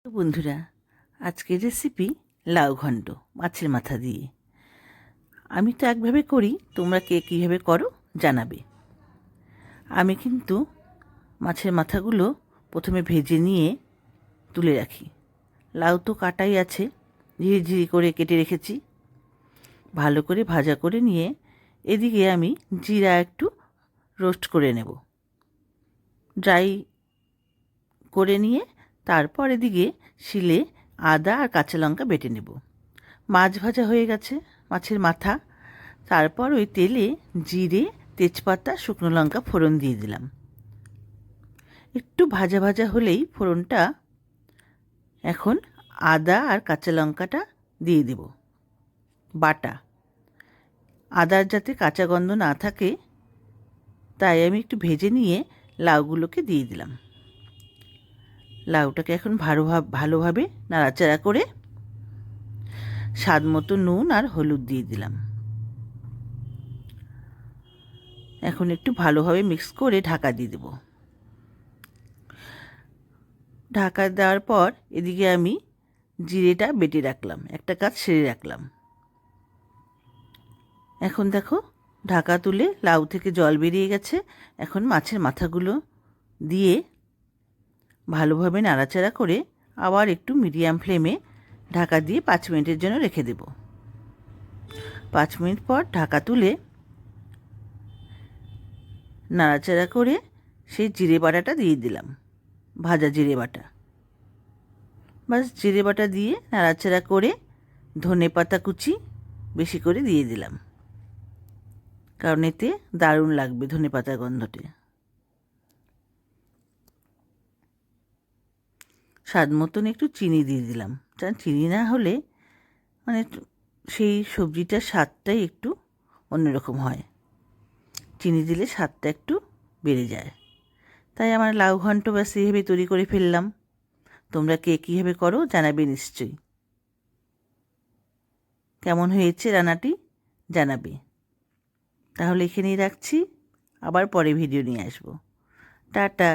তো বন্ধুরা, আজকের রেসিপি লাউ ঘন্ট মাছের মাথা দিয়ে। আমি তো একভাবে করি, তোমরা কে কীভাবে করো জানাবে। আমি কিন্তু মাছের মাথাগুলো প্রথমে ভেজে নিয়ে তুলে রাখি। লাউ তো কাটাই আছে, ঝিরিঝিরি করে কেটে রেখেছি। ভালো করে ভাজা করে নিয়ে এদিকে আমি জিরা একটু রোস্ট করে নেব, ড্রাই করে নিয়ে তারপর এদিকে শিলে আদা আর কাঁচা লঙ্কা বেটে নেব। মাছ ভাজা হয়ে গেছে, মাছের মাথা। তারপর ওই তেলে জিরে, তেজপাতা, শুকনো লঙ্কা ফোড়ন দিয়ে দিলাম। একটু ভাজা ভাজা হলেই ফোড়নটা এখন আদা আর কাঁচা লঙ্কাটা দিয়ে দেব বাটা। আদার যাতে কাঁচা গন্ধ না থাকে তাই আমি একটু ভেজে নিয়ে লাউগুলোকে দিয়ে দিলাম। লাউটাকে এখন ভালোভাবে নাড়াচাড়া করে স্বাদ মতো নুন আর হলুদ দিয়ে দিলাম। এখন একটু ভালোভাবে মিক্স করে ঢাকা দিয়ে দেব। ঢাকা দেওয়ার পর এদিকে আমি জিরেটা বেটে রাখলাম, একটা কাজ সেরে রাখলাম। এখন দেখো, ঢাকা তুলে লাউ থেকে জল বেরিয়ে গেছে। এখন মাছের মাথাগুলো দিয়ে ভালোভাবে নাড়াচাড়া করে আবার একটু মিডিয়াম ফ্লেমে ঢাকা দিয়ে 5 মিনিটের জন্য রেখে দেব। 5 মিনিট পর ঢাকা তুলে নাড়াচাড়া করে সেই জিরে বাটাটা দিয়ে দিলাম, ভাজা জিরে বাটা। বাস জিরে বাটা দিয়ে নাড়াচাড়া করে ধনে পাতা কুচি বেশি করে দিয়ে দিলাম, কারণ এতে দারুণ লাগবে ধনে পাতার গন্ধতে। স্বাদ মতন একটু চিনি দিয়ে দিলাম, কারণ চিনি না হলে মানে সেই সবজিটার স্বাদটাই একটু অন্যরকম হয়। চিনি দিলে স্বাদটা একটু বেড়ে যায়। তাই আমার লাউ ঘন্ট ব্যাস এইভাবে তৈরি করে ফেললাম। তোমরা কে কীভাবে করো জানাবে নিশ্চয়ই। কেমন হয়েছে রান্নাটি জানাবে। তাহলে এখানেই রাখছি, আবার পরে ভিডিও নিয়ে আসবো। টাটা।